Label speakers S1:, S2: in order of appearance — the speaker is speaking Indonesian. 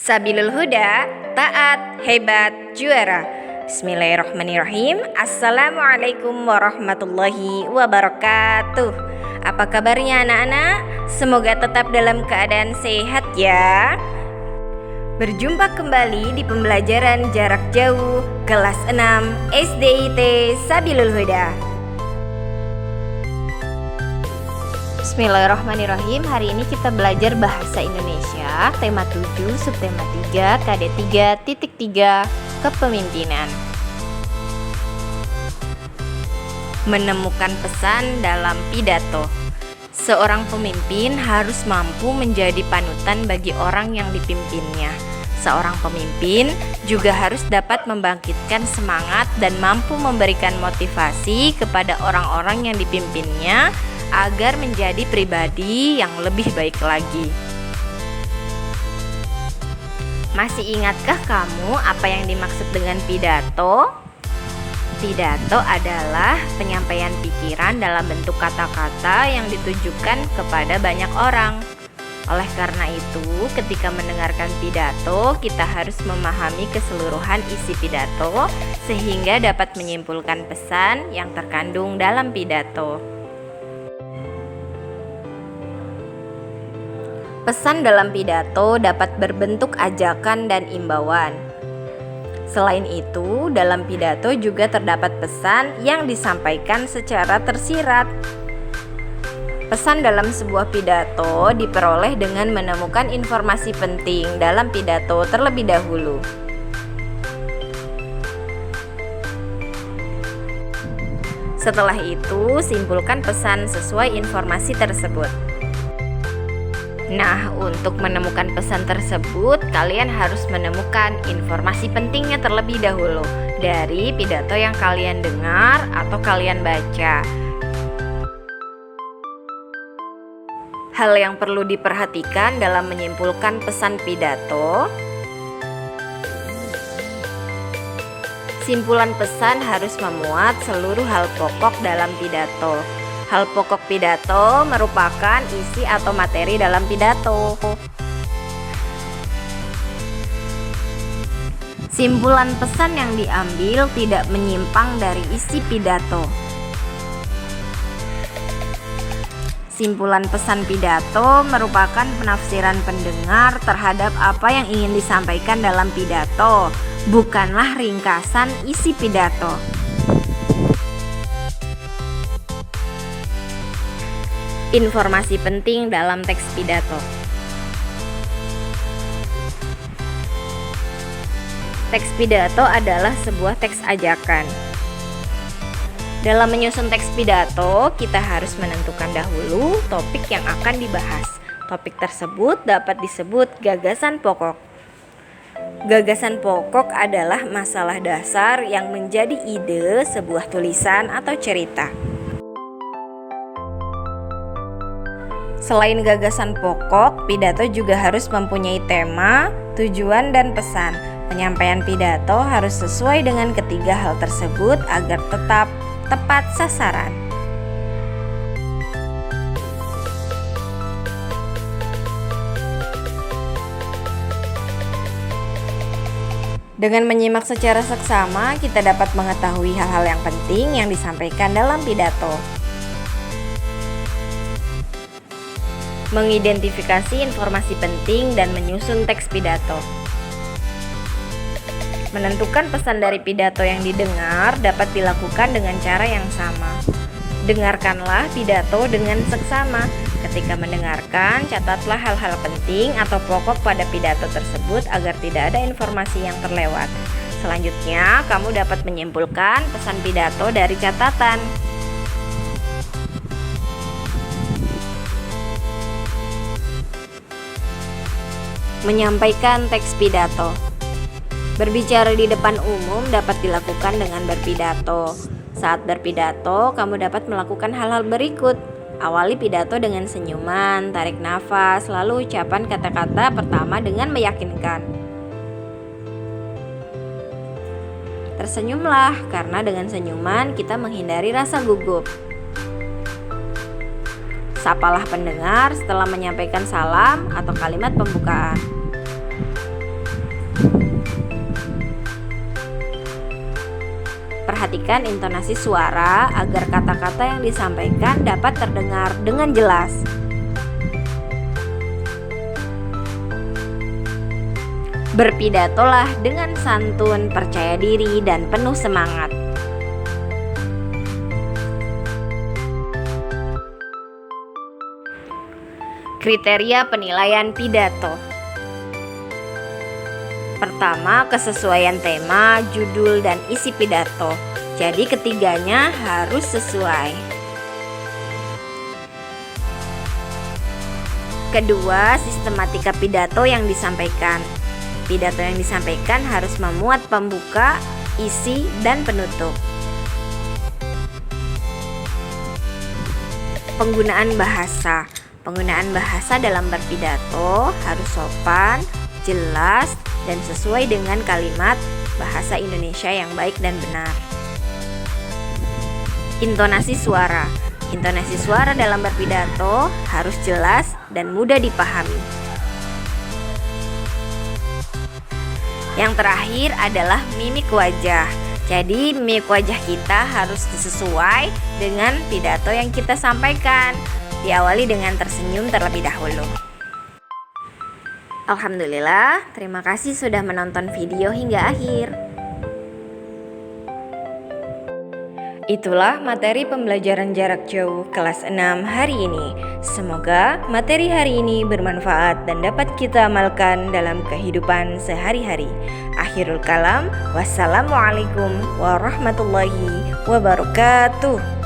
S1: Sabilul Huda, taat, hebat, juara. Bismillahirrahmanirrahim. Assalamualaikum warahmatullahi wabarakatuh. Apa kabarnya anak-anak? Semoga tetap dalam keadaan sehat ya. Berjumpa kembali di pembelajaran jarak jauh kelas 6 SDIT Sabilul Huda. Bismillahirrahmanirrahim. Hari ini kita belajar bahasa Indonesia, tema 7, subtema 3, KD 3.3, kepemimpinan. Menemukan pesan dalam pidato. Seorang pemimpin harus mampu menjadi panutan bagi orang yang dipimpinnya. Seorang pemimpin juga harus dapat membangkitkan semangat dan mampu memberikan motivasi kepada orang-orang yang dipimpinnya agar menjadi pribadi yang lebih baik lagi. Masih ingatkah kamu apa yang dimaksud dengan pidato? Pidato adalah penyampaian pikiran dalam bentuk kata-kata yang ditujukan kepada banyak orang. Oleh karena itu, ketika mendengarkan pidato, kita harus memahami keseluruhan isi pidato sehingga dapat menyimpulkan pesan yang terkandung dalam pidato. Pesan dalam pidato dapat berbentuk ajakan dan imbauan. Selain itu, dalam pidato juga terdapat pesan yang disampaikan secara tersirat. Pesan dalam sebuah pidato diperoleh dengan menemukan informasi penting dalam pidato terlebih dahulu. Setelah itu, simpulkan pesan sesuai informasi tersebut. Nah, untuk menemukan pesan tersebut, kalian harus menemukan informasi pentingnya terlebih dahulu dari pidato yang kalian dengar atau kalian baca. Hal yang perlu diperhatikan dalam menyimpulkan pesan pidato. Simpulan pesan harus memuat seluruh hal pokok dalam pidato. Hal pokok pidato merupakan isi atau materi dalam pidato. Simpulan pesan yang diambil tidak menyimpang dari isi pidato. Simpulan pesan pidato merupakan penafsiran pendengar terhadap apa yang ingin disampaikan dalam pidato, bukanlah ringkasan isi pidato. Informasi penting dalam teks pidato. Teks pidato adalah sebuah teks ajakan. Dalam menyusun teks pidato, kita harus menentukan dahulu topik yang akan dibahas. Topik tersebut dapat disebut gagasan pokok. Gagasan pokok adalah masalah dasar yang menjadi ide sebuah tulisan atau cerita. Selain gagasan pokok, pidato juga harus mempunyai tema, tujuan, dan pesan. Penyampaian pidato harus sesuai dengan ketiga hal tersebut agar tetap tepat sasaran. Dengan menyimak secara seksama, kita dapat mengetahui hal-hal yang penting yang disampaikan dalam pidato. Mengidentifikasi informasi penting dan menyusun teks pidato. Menentukan pesan dari pidato yang didengar dapat dilakukan dengan cara yang sama. Dengarkanlah pidato dengan seksama. Ketika mendengarkan, catatlah hal-hal penting atau pokok pada pidato tersebut agar tidak ada informasi yang terlewat. Selanjutnya, kamu dapat menyimpulkan pesan pidato dari catatan. Menyampaikan teks pidato. Berbicara di depan umum dapat dilakukan dengan berpidato. Saat berpidato, kamu dapat melakukan hal-hal berikut. Awali pidato dengan senyuman, tarik nafas, lalu ucapan kata-kata pertama dengan meyakinkan. Tersenyumlah, karena dengan senyuman kita menghindari rasa gugup. Sapalah pendengar setelah menyampaikan salam atau kalimat pembukaan. perhatikan intonasi suara agar kata-kata yang disampaikan dapat terdengar dengan jelas. Berpidatolah dengan santun, percaya diri, dan penuh semangat. Kriteria penilaian pidato. Pertama, kesesuaian tema, judul, dan isi pidato. Jadi ketiganya harus sesuai. Kedua, sistematika pidato yang disampaikan. Pidato yang disampaikan harus memuat pembuka, isi, dan penutup. Penggunaan bahasa. Penggunaan bahasa dalam berpidato harus sopan, jelas, dan sesuai dengan kalimat bahasa Indonesia yang baik dan benar. Intonasi suara. Intonasi suara dalam berpidato harus jelas dan mudah dipahami. Yang terakhir adalah mimik wajah. Jadi mimik wajah kita harus sesuai dengan pidato yang kita sampaikan. Diawali dengan tersenyum terlebih dahulu. Alhamdulillah, terima kasih sudah menonton video hingga akhir. Itulah materi pembelajaran jarak jauh kelas 6 hari ini. Semoga materi hari ini bermanfaat dan dapat kita amalkan dalam kehidupan sehari-hari. Akhirul kalam, wassalamualaikum warahmatullahi wabarakatuh.